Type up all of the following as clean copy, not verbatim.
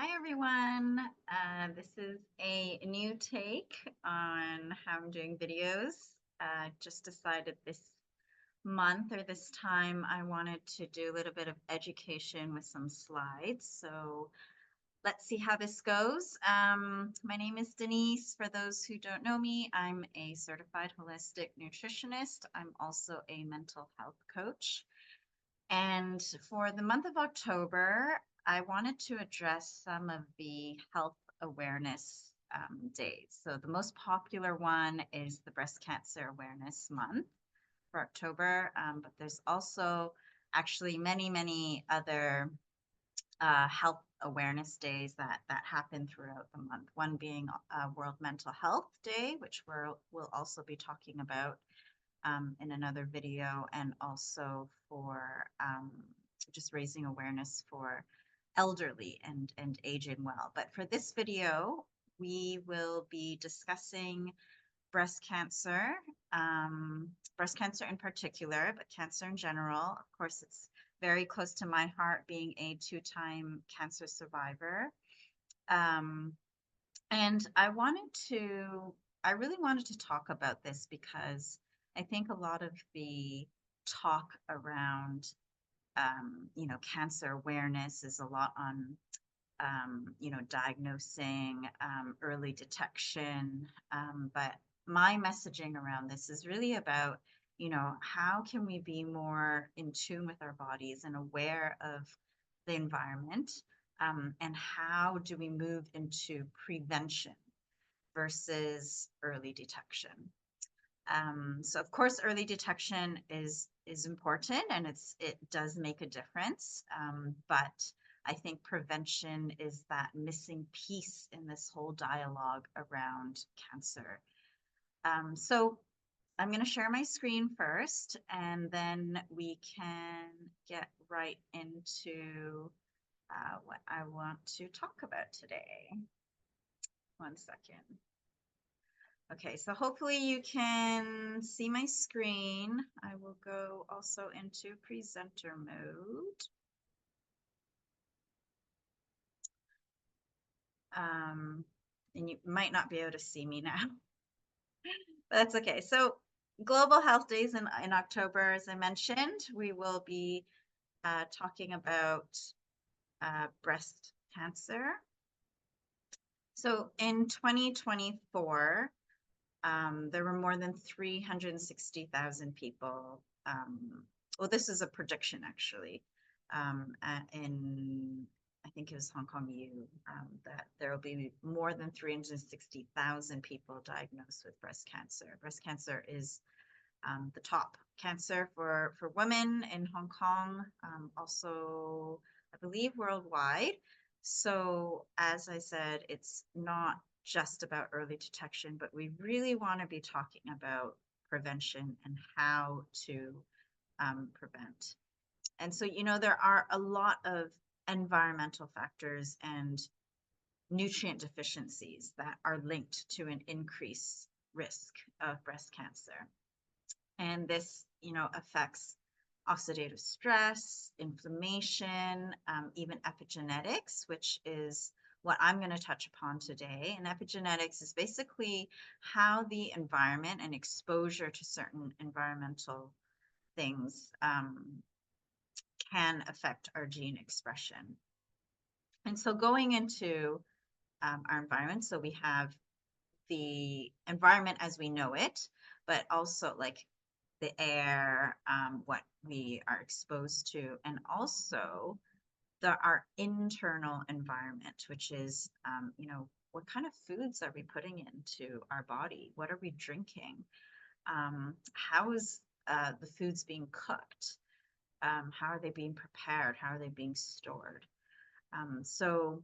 Hi everyone. This is a new take on how I'm doing videos. Just decided this month or this time I wanted to do a little bit of education with some slides. So let's see how this goes. My name is Denise. For those who don't know me, I'm a certified holistic nutritionist. I'm also a mental health coach. And for the month of October, I wanted to address some of the health awareness days. So the most popular one is the Breast Cancer Awareness Month for October, but there's also actually many other health awareness days that happen throughout the month. One being World Mental Health Day, which we'll also be talking about in another video, and also for just raising awareness for elderly and aging well. But for this video, we will be discussing breast cancer, breast cancer in particular, but cancer in general. Of course, it's very close to my heart being a two-time cancer survivor. Um, and I really wanted to talk about this because I think a lot of the talk around, cancer awareness is a lot on, diagnosing, early detection. But my messaging around this is really about, how can we be more in tune with our bodies and aware of the environment? And how do we move into prevention versus early detection? So of course, early detection is important and it does make a difference. But I think prevention is that missing piece in this whole dialogue around cancer. So I'm going to share my screen first, and then we can get right into what I want to talk about today. One second. Okay, so hopefully you can see my screen. I will go also into presenter mode. And you might not be able to see me now, but that's okay. So Global Health Days in October, as I mentioned, we will be talking about breast cancer. So in 2024, there were more than 360,000 people. Well, this is a prediction actually. In I think it was Hong Kong U, that there will be more than 360,000 people diagnosed with breast cancer. Breast cancer is the top cancer for women in Hong Kong, also I believe worldwide. So as I said, it's not just about early detection, but we really want to be talking about prevention and how to prevent. And so, there are a lot of environmental factors and nutrient deficiencies that are linked to an increased risk of breast cancer. And this, affects oxidative stress, inflammation, even epigenetics, which is what I'm going to touch upon today. And epigenetics is basically how the environment and exposure to certain environmental things can affect our gene expression. And so going into our environment, so we have the environment as we know it, but also like the air, what we are exposed to, and also our internal environment, which is, what kind of foods are we putting into our body? What are we drinking? How is the foods being cooked? How are they being prepared? How are they being stored? So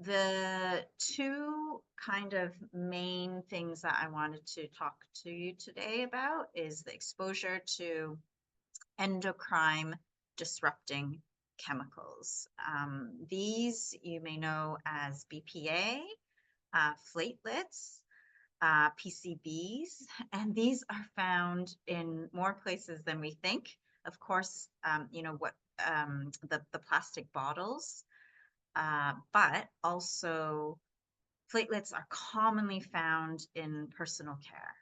the two kind of main things that I wanted to talk to you today about is the exposure to endocrine disrupting chemicals. These you may know as BPA, platelets, PCBs, and these are found in more places than we think. Of course, the plastic bottles but also platelets are commonly found in personal care.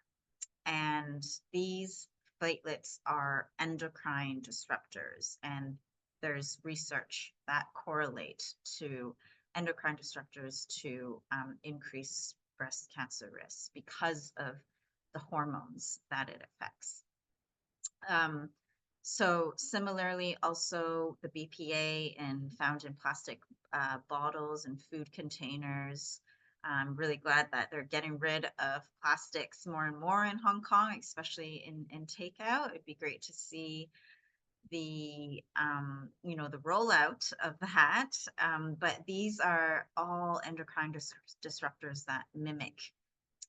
And these platelets are endocrine disruptors. And there's research that correlate to endocrine disruptors to increase breast cancer risk because of the hormones that it affects. So similarly, also the BPA and found in plastic bottles and food containers. I'm really glad that they're getting rid of plastics more and more in Hong Kong, especially in takeout. It'd be great to see the the rollout of that. But these are all endocrine disruptors that mimic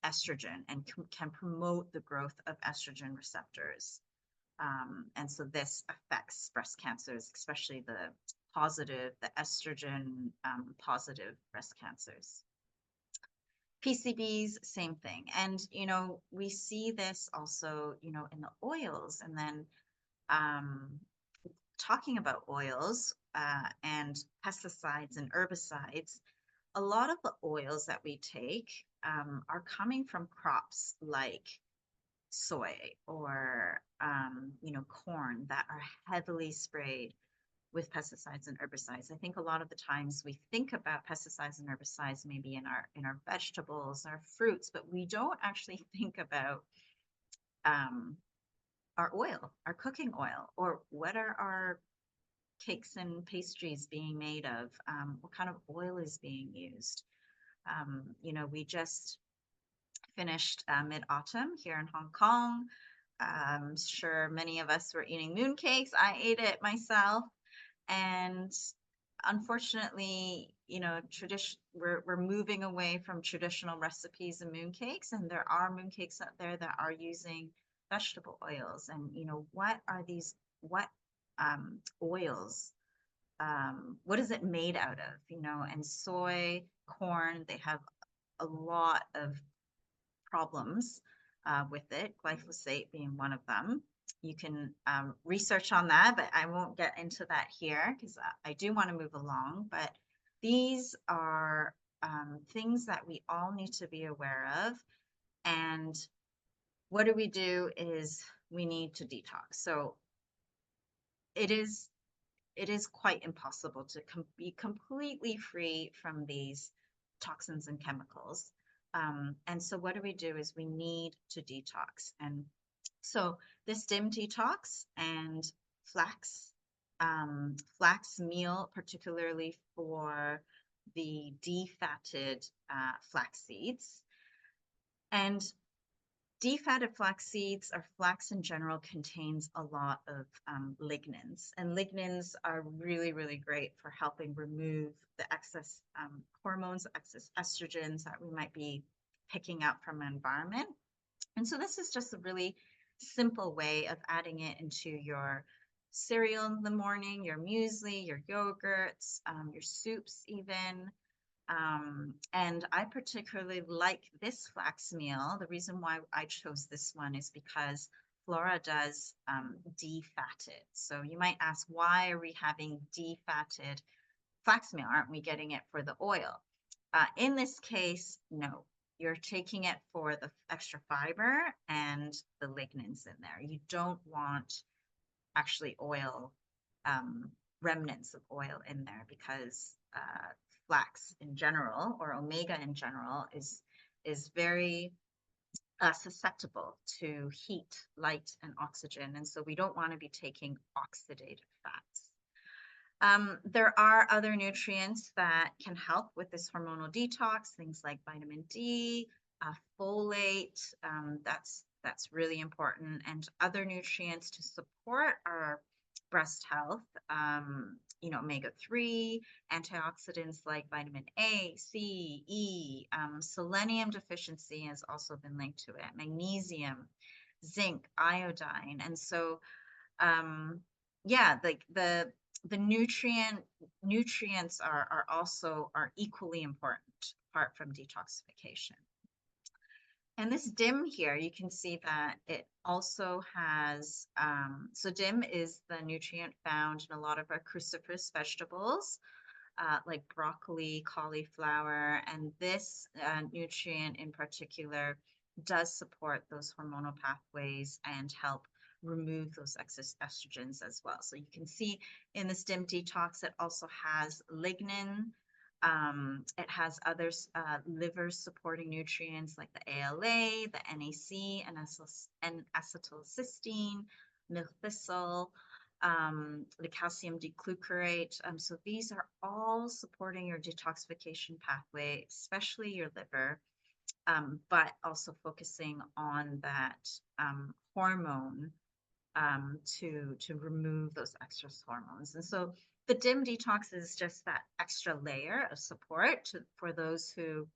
estrogen and can promote the growth of estrogen receptors. And so this affects breast cancers, especially the estrogen positive breast cancers. PCBs, same thing. And, we see this also, in the oils. And then talking about oils and pesticides and herbicides, a lot of the oils that we take are coming from crops like soy or corn that are heavily sprayed with pesticides and herbicides. I think a lot of the times we think about pesticides and herbicides maybe in our vegetables, our fruits, but we don't actually think about our oil, our cooking oil, or what are our cakes and pastries being made of? What kind of oil is being used? We just finished Mid-Autumn here in Hong Kong. I'm sure many of us were eating mooncakes. I ate it myself. And unfortunately, we're moving away from traditional recipes of mooncakes, and there are mooncakes out there that are using vegetable oils. And what are these? What oils? What is it made out of? And soy, corn, they have a lot of problems with it, glyphosate being one of them. You can research on that, but I won't get into that here because I do want to move along. But these are things that we all need to be aware of. And what do we do is we need to detox. So it is quite impossible to be completely free from these toxins and chemicals. And so what do we do is we need to detox. And so this DIM detox and flax, flax meal, particularly for the defatted flax seeds. And defatted flax seeds, or flax in general, contains a lot of lignans. And lignans are really, really great for helping remove the excess hormones, excess estrogens that we might be picking up from an environment. And so this is just a really simple way of adding it into your cereal in the morning, your muesli, your yogurts, your soups even. And I particularly like this flax meal. The reason why I chose this one is because Flora does defatted. So you might ask, why are we having defatted flax meal? Aren't we getting it for the oil? In this case, no. You're taking it for the extra fiber and the lignans in there. You don't want actually oil, remnants of oil in there, because flax in general, or omega in general, is very susceptible to heat, light, and oxygen. And so we don't want to be taking oxidative fats. There are other nutrients that can help with this hormonal detox, things like vitamin D, folate, that's really important, and other nutrients to support our breast health, omega-3, antioxidants like vitamin A, C, E, selenium deficiency has also been linked to it, magnesium, zinc, iodine. And so, like the nutrients are equally important apart from detoxification. And this DIM here, you can see that it also has, so DIM is the nutrient found in a lot of our cruciferous vegetables. like broccoli, cauliflower, and this nutrient in particular does support those hormonal pathways and help remove those excess estrogens as well. So you can see in the stem detox, it also has lignin. It has other liver supporting nutrients like the ALA, the NAC, and acetylcysteine, milk-thistle, the calcium D-glucarate. So these are all supporting your detoxification pathway, especially your liver, but also focusing on that hormone to remove those excess hormones. And so the DIM detox is just that extra layer of support for those who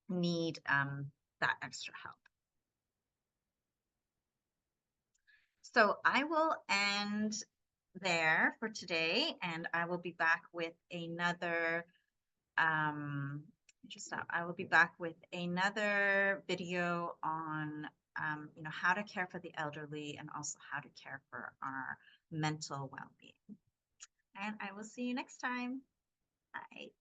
need that extra help. So I will end there for today, and I will be back with another I will be back with another video on how to care for the elderly and also how to care for our mental well-being. And I will see you next time. Bye.